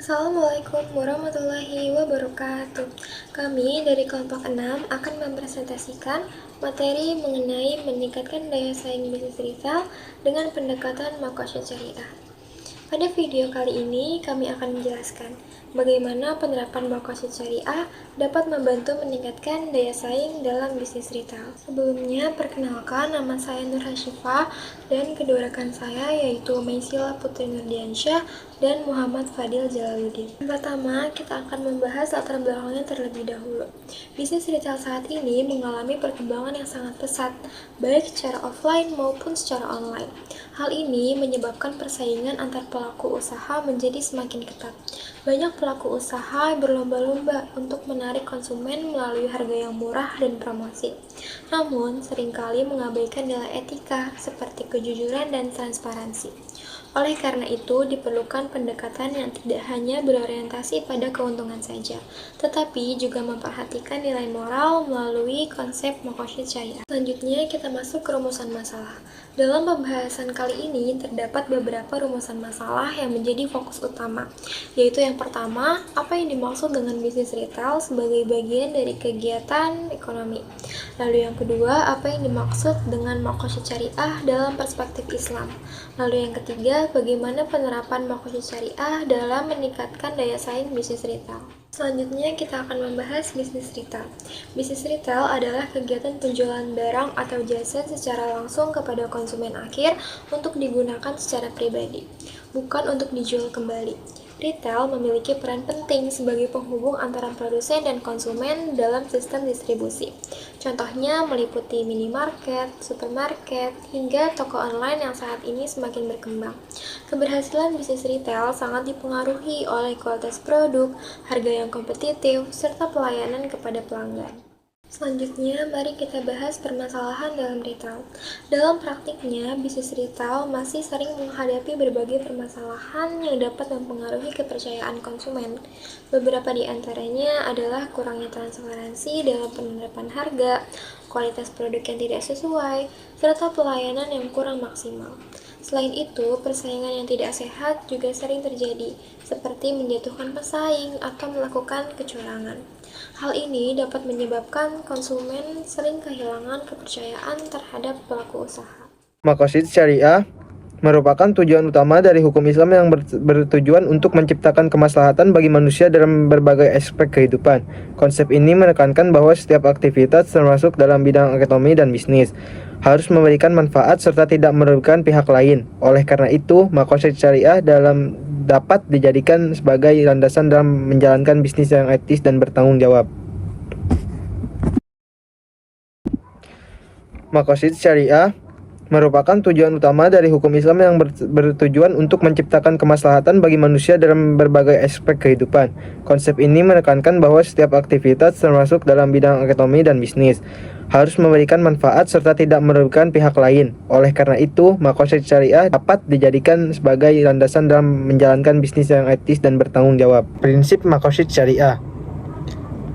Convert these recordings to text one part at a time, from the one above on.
Assalamualaikum warahmatullahi wabarakatuh. Kami dari kelompok 6 akan mempresentasikan materi mengenai meningkatkan daya saing bisnis retail dengan pendekatan makosyad syariah. Pada video kali ini, kami akan menjelaskan bagaimana penerapan makosyad syariah dapat membantu meningkatkan daya saing dalam bisnis retail. Sebelumnya, perkenalkan, nama saya Nur Hasyifah dan kedua rekan saya yaitu Maisila Putri Nurdiansyah dan Muhammad Fadil Jalaluddin. Pertama, kita akan membahas latar belakangnya terlebih dahulu. Bisnis retail saat ini mengalami perkembangan yang sangat pesat, baik secara offline maupun secara online. Hal ini menyebabkan persaingan antar pelaku usaha menjadi semakin ketat. Banyak pelaku usaha berlomba-lomba untuk menarik konsumen melalui harga yang murah dan promosi. Namun, seringkali mengabaikan nilai etika seperti kejujuran dan transparansi. Oleh karena itu, diperlukan pendekatan yang tidak hanya berorientasi pada keuntungan saja, tetapi juga memperhatikan nilai moral melalui konsep makosyad syariah. Selanjutnya, kita masuk ke rumusan masalah. Dalam pembahasan kali ini, terdapat beberapa rumusan masalah yang menjadi fokus utama, yaitu yang pertama, apa yang dimaksud dengan bisnis retail sebagai bagian dari kegiatan ekonomi. Lalu yang kedua, apa yang dimaksud dengan makosyad syariah dalam perspektif Islam. Lalu yang ketiga, bagaimana penerapan makosyad syariah dalam meningkatkan daya saing bisnis retail. Selanjutnya kita akan membahas bisnis retail. Bisnis retail adalah kegiatan penjualan barang atau jasa secara langsung kepada konsumen akhir untuk digunakan secara pribadi, bukan untuk dijual kembali. Retail memiliki peran penting sebagai penghubung antara produsen dan konsumen dalam sistem distribusi. Contohnya meliputi minimarket, supermarket, hingga toko online yang saat ini semakin berkembang. Keberhasilan bisnis retail sangat dipengaruhi oleh kualitas produk, harga yang kompetitif, serta pelayanan kepada pelanggan. Selanjutnya, mari kita bahas permasalahan dalam retail. Dalam praktiknya, bisnis retail masih sering menghadapi berbagai permasalahan yang dapat mempengaruhi kepercayaan konsumen. Beberapa di antaranya adalah kurangnya transparansi dalam penerapan harga, kualitas produk yang tidak sesuai, serta pelayanan yang kurang maksimal. Selain itu, persaingan yang tidak sehat juga sering terjadi, seperti menjatuhkan pesaing atau melakukan kecurangan. Hal ini dapat menyebabkan konsumen sering kehilangan kepercayaan terhadap pelaku usaha. Makosyad syariah merupakan tujuan utama dari hukum Islam yang bertujuan untuk menciptakan kemaslahatan bagi manusia dalam berbagai aspek kehidupan. Konsep ini menekankan bahwa setiap aktivitas termasuk dalam bidang ekonomi dan bisnis harus memberikan manfaat serta tidak merugikan pihak lain. Oleh karena itu, makosyad syariah dapat dijadikan sebagai landasan dalam menjalankan bisnis yang etis dan bertanggung jawab. Makosyad syariah merupakan tujuan utama dari hukum Islam yang bertujuan untuk menciptakan kemaslahatan bagi manusia dalam berbagai aspek kehidupan. Konsep ini menekankan bahwa setiap aktivitas termasuk dalam bidang ekonomi dan bisnis harus memberikan manfaat serta tidak merugikan pihak lain. Oleh karena itu, makosyad syariah dapat dijadikan sebagai landasan dalam menjalankan bisnis yang etis dan bertanggung jawab. Prinsip makosyad syariah.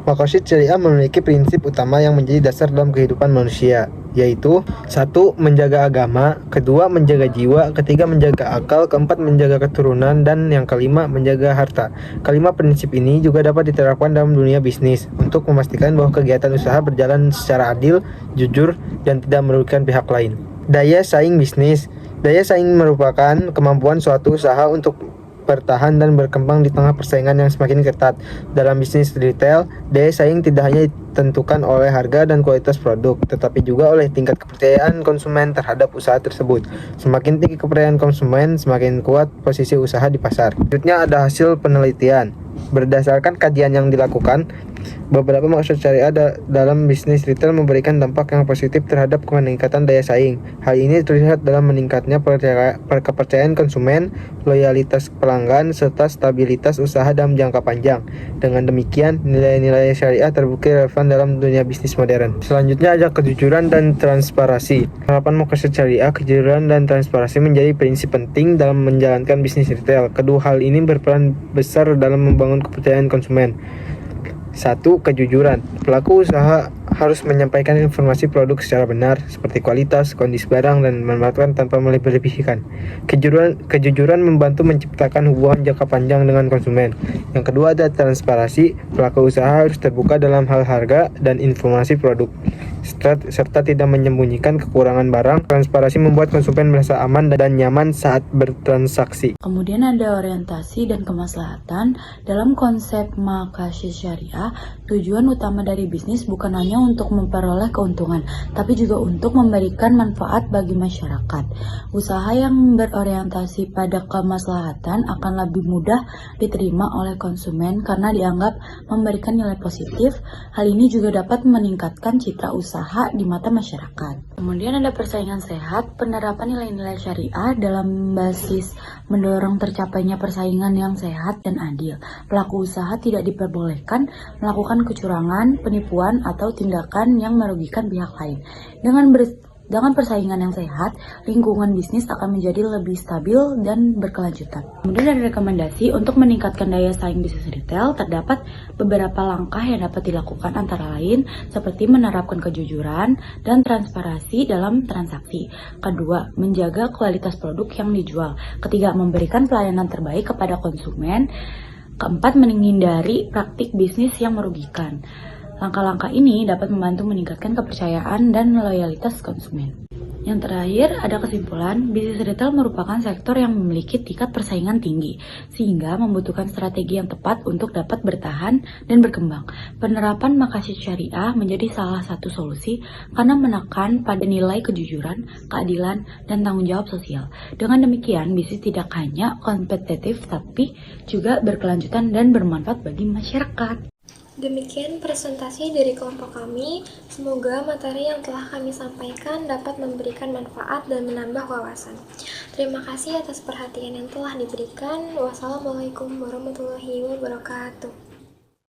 Makosyad syariah memiliki prinsip utama yang menjadi dasar dalam kehidupan manusia, yaitu 1. Menjaga agama, kedua menjaga jiwa, ketiga menjaga akal, keempat menjaga keturunan, dan yang kelima menjaga harta. Kelima prinsip ini juga dapat diterapkan dalam dunia bisnis untuk memastikan bahwa kegiatan usaha berjalan secara adil, jujur, dan tidak merugikan pihak lain. Daya saing bisnis. Daya saing merupakan kemampuan suatu usaha untuk bertahan dan berkembang di tengah persaingan yang semakin ketat. Dalam bisnis retail, daya saing tidak hanya ditentukan oleh harga dan kualitas produk, tetapi juga oleh tingkat kepercayaan konsumen terhadap usaha tersebut. Semakin tinggi kepercayaan konsumen, semakin kuat posisi usaha di pasar. Selanjutnya ada hasil penelitian. Berdasarkan kajian yang dilakukan, beberapa makosyad syariah dalam bisnis retail memberikan dampak yang positif terhadap peningkatan daya saing. Hal ini terlihat dalam meningkatnya kepercayaan konsumen, loyalitas pelanggan, serta stabilitas usaha dalam jangka panjang. Dengan demikian, nilai-nilai syariah terbukti relevan dalam dunia bisnis modern. Selanjutnya ada kejujuran dan transparansi. Penerapan makosyad syariah, kejujuran dan transparansi menjadi prinsip penting dalam menjalankan bisnis retail. Kedua hal ini berperan besar dalam membangun kepercayaan konsumen. 1. Kejujuran. Pelaku usaha harus menyampaikan informasi produk secara benar, seperti kualitas, kondisi barang, dan memanfaatkan tanpa melebih-lebihkan. Kejujuran membantu menciptakan hubungan jangka panjang dengan konsumen. Yang kedua ada transparansi. Pelaku usaha harus terbuka dalam hal harga dan informasi produk, serta tidak menyembunyikan kekurangan barang. Transparansi membuat konsumen merasa aman dan nyaman saat bertransaksi. Kemudian ada orientasi dan kemaslahatan. Dalam konsep Maqasid Syariah, tujuan utama dari bisnis bukan hanya untuk memperoleh keuntungan, tapi juga untuk memberikan manfaat bagi masyarakat. Usaha yang berorientasi pada kemaslahatan akan lebih mudah diterima oleh konsumen karena dianggap memberikan nilai positif. Hal ini juga dapat meningkatkan citra usaha di mata masyarakat. Kemudian ada persaingan sehat. Penerapan nilai-nilai syariah dalam basis mendorong tercapainya persaingan yang sehat dan adil. Pelaku usaha tidak diperbolehkan melakukan kecurangan, penipuan, atau tindakan yang merugikan pihak lain. Dengan persaingan yang sehat, lingkungan bisnis akan menjadi lebih stabil dan berkelanjutan. Kemudian ada rekomendasi untuk meningkatkan daya saing bisnis retail. Terdapat beberapa langkah yang dapat dilakukan, antara lain seperti menerapkan kejujuran dan transparansi dalam transaksi. Kedua, menjaga kualitas produk yang dijual. Ketiga, memberikan pelayanan terbaik kepada konsumen. Keempat, menghindari praktik bisnis yang merugikan. Langkah-langkah ini dapat membantu meningkatkan kepercayaan dan loyalitas konsumen. Yang terakhir, ada kesimpulan, bisnis retail merupakan sektor yang memiliki tingkat persaingan tinggi, sehingga membutuhkan strategi yang tepat untuk dapat bertahan dan berkembang. Penerapan Maqasid Syariah menjadi salah satu solusi karena menekan pada nilai kejujuran, keadilan, dan tanggung jawab sosial. Dengan demikian, bisnis tidak hanya kompetitif, tapi juga berkelanjutan dan bermanfaat bagi masyarakat. Demikian presentasi dari kelompok kami. Semoga materi yang telah kami sampaikan dapat memberikan manfaat dan menambah wawasan. Terima kasih atas perhatian yang telah diberikan. Wassalamualaikum warahmatullahi wabarakatuh.